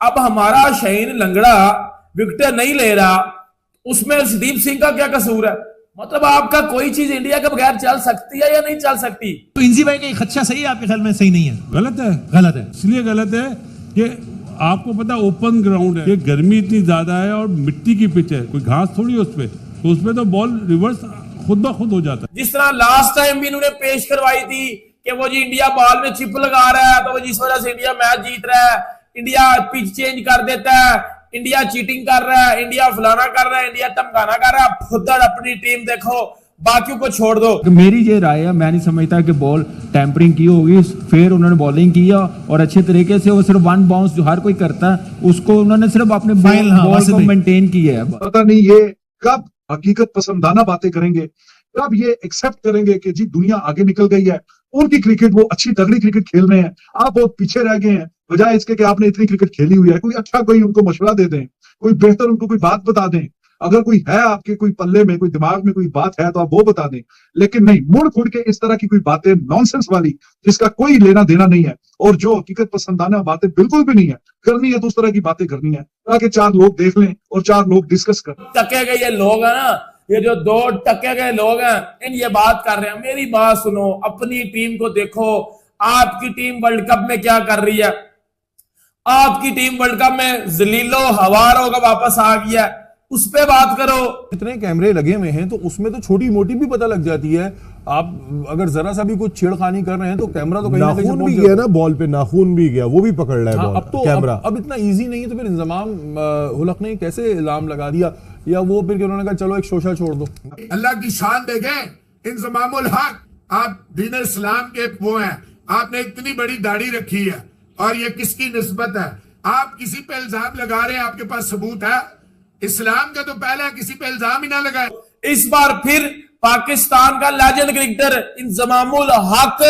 अब हमारा शाहीन लंगड़ा विकेट नहीं ले रहा, उसमें अर्शदीप सिंह का क्या कसूर है? मतलब आपका कोई चीज इंडिया के बगैर चल सकती है या नहीं चल सकती? तो इंजी भाई का ये खदशा सही है आपके ख्याल में? सही नहीं है, गलत है। गलत है। इसलिए गलत है कि आपको पता ओपन ग्राउंड है, गर्मी इतनी ज्यादा है और मिट्टी की पिच है, कोई घास थोड़ी है उसपे, तो उसपे तो बॉल रिवर्स खुद ब खुद हो जाता है। जिस तरह लास्ट टाइम भी इन्होंने पेश करवाई थी कि वो जी इंडिया बॉल में चिप लगा रहा है, तो वो जिस वजह से इंडिया मैच जीत रहा है, इंडिया पिच चेंज कर देता है, इंडिया चीटिंग कर रहा है, इंडिया फलाना कर रहा है, इंडिया धमकाना कर रहा है। खुद अपनी टीम देखो, बाकियों को छोड़ दो। मेरी ये राय है, मैं नहीं समझता कि बॉल टैंपरिंग की होगी, फिर उन्होंने बॉलिंग किया और अच्छे तरीके से वो सिर्फ वन बाउंस जो हर कोई करता है उसको उन्होंने सिर्फ अपने बॉल को मेंटेन किया है। पता नहीं ये कब हकीकत पसंदाना बातें करेंगे, कब ये एक्सेप्ट करेंगे कि जी दुनिया आगे निकल गई है, उनकी क्रिकेट वो अच्छी तगड़ी क्रिकेट खेल रहे हैं, आप बहुत पीछे रह गए हैं, बजाय इसके कि आपने इतनी क्रिकेट खेली हुई है। कोई अच्छा कोई उनको मशवरा दे दें, कोई बेहतर उनको कोई बात बता दें, अगर कोई है आपके कोई पल्ले में, कोई दिमाग में कोई बात है तो आप वो बता दें, लेकिन नहीं, मुड़ खुड़ के इस तरह की कोई बातें नॉनसेंस वाली जिसका कोई लेना देना नहीं है और जो हकीकत पसंदाना बातें बिल्कुल भी नहीं है, करनी है तो उस तरह की बातें करनी है ताकि चार लोग देख लें और चार लोग डिस्कस करें। टके गए ये लोग है ना, ये जो दो टके गए लोग हैं, इन ये बात कर रहे हैं। मेरी बात सुनो, अपनी टीम को देखो। आपकी टीम वर्ल्ड कप में क्या कर रही है? आपकी टीम वर्ल्ड कप में जलीलो हवार होकर वापस आ गया, उस पे बात करो। इतने कैमरे लगे हुए हैं तो उसमें तो छोटी मोटी भी पता लग जाती है। आप अगर जरा सा भी कुछ छेड़खानी कर रहे हैं तो कैमरा तो कहीं ना कहीं भी गया ना, बॉल पे नाखून भी गया, वो भी पकड़ रहा है बॉल। अब तो कैमरा अब इतना इजी नहीं है, तो फिर इंजमाम हुलक ने कैसे इल्जाम लगा दिया, या वो फिर उन्होंने कहा चलो एक शोशा छोड़ दो। अल्लाह की शान देखें, इंजमामुल हक आप दीन इस्लाम के वो हैं, आपने इतनी बड़ी दाढ़ी रखी है और ये किसकी निस्बत है? आप किसी पे इल्जाम लगा रहे हैं, आपके पास सबूत है? इस्लाम का तो पहले किसी पे इल्जाम ही ना लगाए। इस बार फिर पाकिस्तान का लेजेंड क्रिकेटर इंजमामुल हक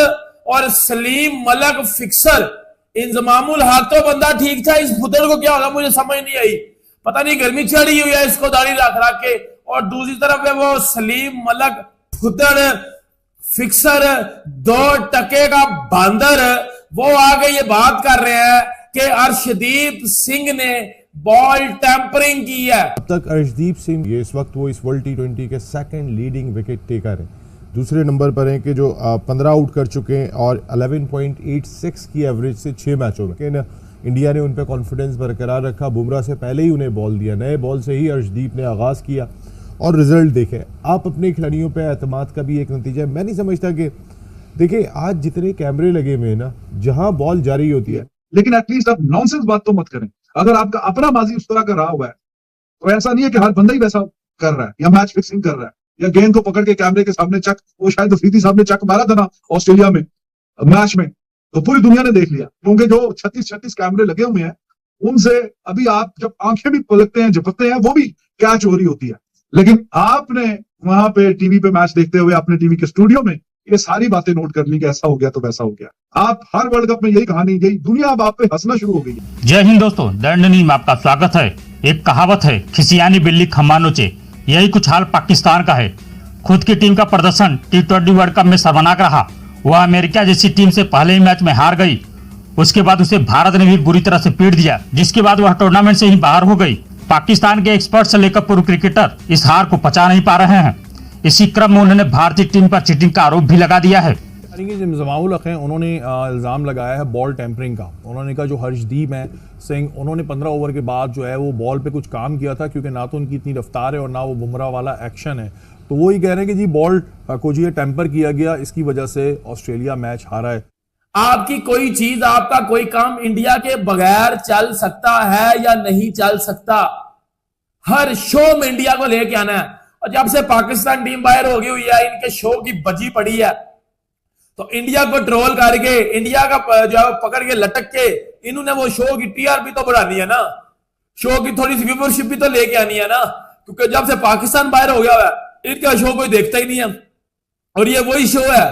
और सलीम मलक फिक्सर। इंजमामुल हक तो बंदा ठीक था, इस फुदड़ को क्या होगा मुझे समझ नहीं आई। पता नहीं गर्मी चढ़ी हुई है इसको दाढ़ी रख रख के, और दूसरी तरफ है वो सलीम मलक फुदड़ फिक्सर, दो टके का बांदर, वो आगे ये बात कर रहे हैं कि अर्शदीप सिंह ने बॉल टैंपरिंग की है। अब तक अर्शदीप सिंह ये इस वक्त वो इस वर्ल्ड टी20 के सेकंड लीडिंग विकेट टेकर है, दूसरे नंबर पर हैं कि जो 15 आउट कर चुके हैं और 11.86 की एवरेज से 6 मैचों में। लेकिन इंडिया ने उन पर कॉन्फिडेंस बरकरार रखा, बुमराह से पहले ही उन्हें बॉल दिया, नए बॉल से ही अर्शदीप ने आगाज़ किया और रिजल्ट देखे। आप अपने खिलाड़ियों पर एतमाद का भी एक नतीजा है। मैं नहीं समझता कि देखिए आज जितने कैमरे लगे हुए हैं ना, जहां बॉल जारी होती है, लेकिन एटलीस्ट आप नॉनसेंस बात तो मत करें। अगर आपका अपना माजी उस तरह का रहा हुआ है तो ऐसा नहीं है कि हर बंदा ही वैसा कर रहा है या मैच फिक्सिंग कर रहा है या गेंद को पकड़ के कैमरे के सामने चक, वो शायद अफरीदी साहब ने चक मारा था ना ऑस्ट्रेलिया में मैच में, तो पूरी दुनिया ने देख लिया, क्योंकि जो 36 कैमरे लगे हुए हैं उनसे अभी आप जब आंखें भी पलटते हैं, झपकते हैं, वो भी कैच हो रही होती है। लेकिन आपने वहां पे टीवी पे मैच देखते हुए अपने टीवी के स्टूडियो में ये सारी बातें नोट कर ली कि ऐसा हो गया तो वैसा हो गया। आप हर वर्ल्ड कप में यही कहानी, यही दुनिया अब आप पे हंसना शुरू हो गई है। जय हिंद दोस्तों, दैनिक न्यूज में आपका स्वागत है। एक कहावत है, खिसियानी बिल्ली खम्मा नोचे, यही कुछ हाल पाकिस्तान का है। खुद की टीम का प्रदर्शन T20 वर्ल्ड कप में शर्मनाक रहा। वह अमेरिका जैसी टीम से पहले ही मैच में हार गई, उसके बाद उसे भारत ने भी बुरी तरह से पीट दिया, जिसके बाद वह टूर्नामेंट से ही बाहर हो गई। पाकिस्तान के एक्सपर्ट से लेकर पूर्व क्रिकेटर इस हार को पचा नहीं पा रहे हैं। इसी क्रम में उन्होंने भारतीय टीम पर चीटिंग का आरोप भी लगा दिया है। इंजमामुल हक हैं, उन्होंने इल्ज़ाम लगाया है बॉल टैंपरिंग का। उन्होंने कहा जो अर्शदीप सिंह, उन्होंने 15 ओवर के बाद जो है वो बॉल पे कुछ काम किया था, क्योंकि ना तो उनकी इतनी रफ्तार है और ना वो बुमराह वाला एक्शन है, तो वो ही कह रहे हैं कि जी बॉल को जी टैंपर किया गया, इसकी वजह से ऑस्ट्रेलिया मैच हारा है। आपकी कोई चीज, आपका कोई काम इंडिया के बगैर चल सकता है या नहीं चल सकता? हर शो में इंडिया को लेके आना है, और जब से पाकिस्तान टीम बाहर हो गई हुई है, इनके शो की बजी पड़ी है, तो इंडिया को ट्रोल करके, इंडिया का जो पकड़ के लटक के इन्होंने वो शो की टीआरपी तो बढ़ानी है ना, शो की थोड़ी सी व्यूवरशिप भी तो लेके आनी है ना, क्योंकि जब से पाकिस्तान बाहर हो गया है इनका शो कोई देखता ही नहीं है। और ये वही शो है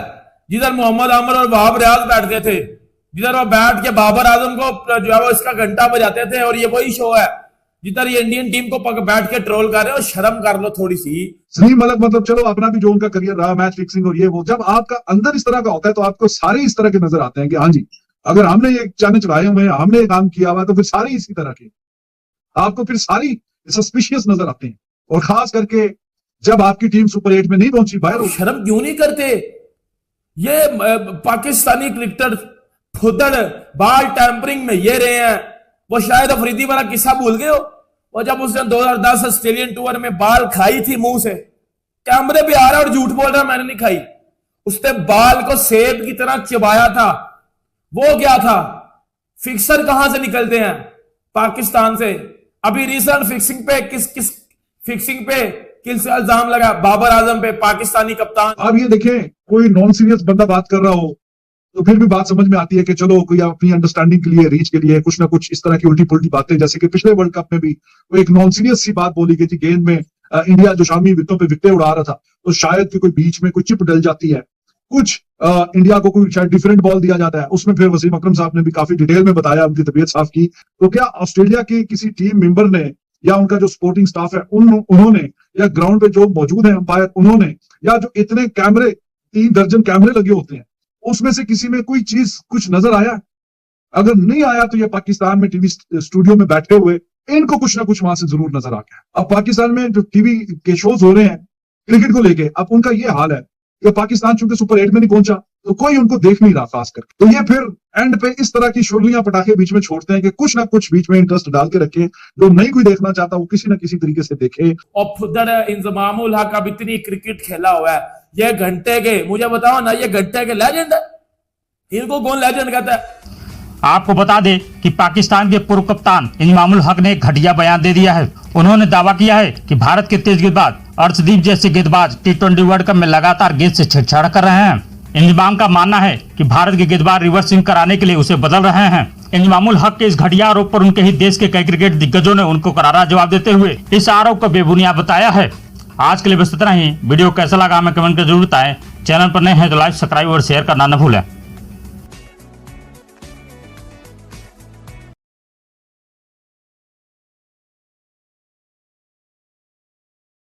जिधर मोहम्मद आमिर और वहाब रियाज बैठते थे, जिधर वो बैठ के बाबर आजम को जो है वो इसका घंटा बजाते थे, और ये वही शो है जिधर ये इंडियन टीम को बैठ के ट्रोल कर रहे हो। शर्म कर लो थोड़ी सी। सलीम मलक मतलब चलो अपना भी जो उनका करियर रहा मैच फिक्सिंग और ये वो, जब आपका अंदर इस तरह का होता है तो आपको सारे इस तरह के नजर आते हैं कि हाँ जी अगर हमने ये चैनल चलाए हुए हैं, हमने ये काम किया हुआ है, तो फिर सारे इसी तरह के आपको फिर सारी सस्पिशियस नजर आते हैं। और खास करके जब आपकी टीम सुपर 8 में नहीं पहुंची, बाहर हो शर्म क्यों नहीं करते ये पाकिस्तानी क्रिकेटर? फुदड़ बाल टैंपरिंग में ये रहे हैं। वो शायद अफरीदी वाला किस्सा भूल गए हो, और जब उसने 2010 ऑस्ट्रेलियन टूर में बाल खाई थी मुंह से, कैमरे पे आ रहा और झूठ बोल रहा मैंने नहीं खाई, उसने बाल को सेब की तरह चबाया था। वो क्या था? फिक्सर कहां से निकलते हैं? पाकिस्तान से। अभी रिसेंट फिक्सिंग पे किस फिक्सिंग पे किस इल्जाम लगा? बाबर आजम पे, पाकिस्तानी कप्तान। आप ये देखें, कोई नॉन सीरियस बंदा बात कर रहा हो तो फिर भी बात समझ में आती है कि चलो कोई अपनी अंडरस्टैंडिंग के लिए, रीच के लिए कुछ ना कुछ इस तरह की उल्टी पुल्टी बातें, जैसे कि पिछले वर्ल्ड कप में भी वो एक नॉन सीरियस सी बात बोली गई थी, गेंद में इंडिया जो शामी विकेटों पे विकेटें उड़ा रहा था, तो शायद कि कोई बीच में कोई चिप डल जाती है, कुछ इंडिया को कोई शायद डिफरेंट बॉल दिया जाता है। उसमें फिर वसीम अकरम साहब ने भी काफी डिटेल में बताया, उनकी तबीयत साफ की। तो क्या ऑस्ट्रेलिया के किसी टीम मेंबर ने या उनका जो सपोर्टिंग स्टाफ है उन्होंने, या ग्राउंड पे जो मौजूद है अंपायर उन्होंने, या जो इतने कैमरे 3 दर्जन कैमरे लगे होते हैं, उसमें से किसी में कोई चीज कुछ नजर आया? अगर नहीं आया तो ये पाकिस्तान में टीवी स्टूडियो में बैठे हुए इनको कुछ ना कुछ वहां से जरूर नजर आ गया। अब पाकिस्तान में जो टीवी के शोज हो रहे हैं क्रिकेट को लेके, अब उनका ये हाल है कि पाकिस्तान चूंकि सुपर 8 में नहीं पहुंचा तो कोई उनको देख नहीं रहा खास करके। तो ये फिर एंड पे इस तरह की शुरलियां पटाखे बीच में छोड़ते हैं कि कुछ ना कुछ बीच में इंटरेस्ट डाल के रखें, जो नहीं कोई देखना चाहता वो किसी ना किसी तरीके से देखे। और फुदड़ इंजमामुल हक अब इतनी क्रिकेट खेला हुआ है, ये घंटे के, मुझे बताओ ना, ये घंटे के लेजेंड है। इनको कौन लेजेंड कहता है? आपको बता दें कि पाकिस्तान के पूर्व कप्तान इंजमामुल हक ने एक घटिया बयान दे दिया है। उन्होंने दावा किया है कि भारत के तेज गेंदबाज अर्शदीप जैसे गेंदबाज T20 वर्ल्ड कप में लगातार गेंद से छेड़छाड़ कर रहे हैं। इंजमाम का मानना है कि भारत के गेंदबाज रिवर्स स्विंग कराने के लिए उसे बदल रहे हैं। इंजमामुल हक के इस घटिया आरोप पर उनके ही देश के कई क्रिकेट दिग्गजों ने उनको करारा जवाब देते हुए इस आरोप को बेबुनियाद बताया है। आज के लिए बस इतना ही। वीडियो कैसा लगा हमें कमेंट कर जरूर बताएं। चैनल पर नए हैं तो लाइक, सब्सक्राइब और शेयर करना न भूलें।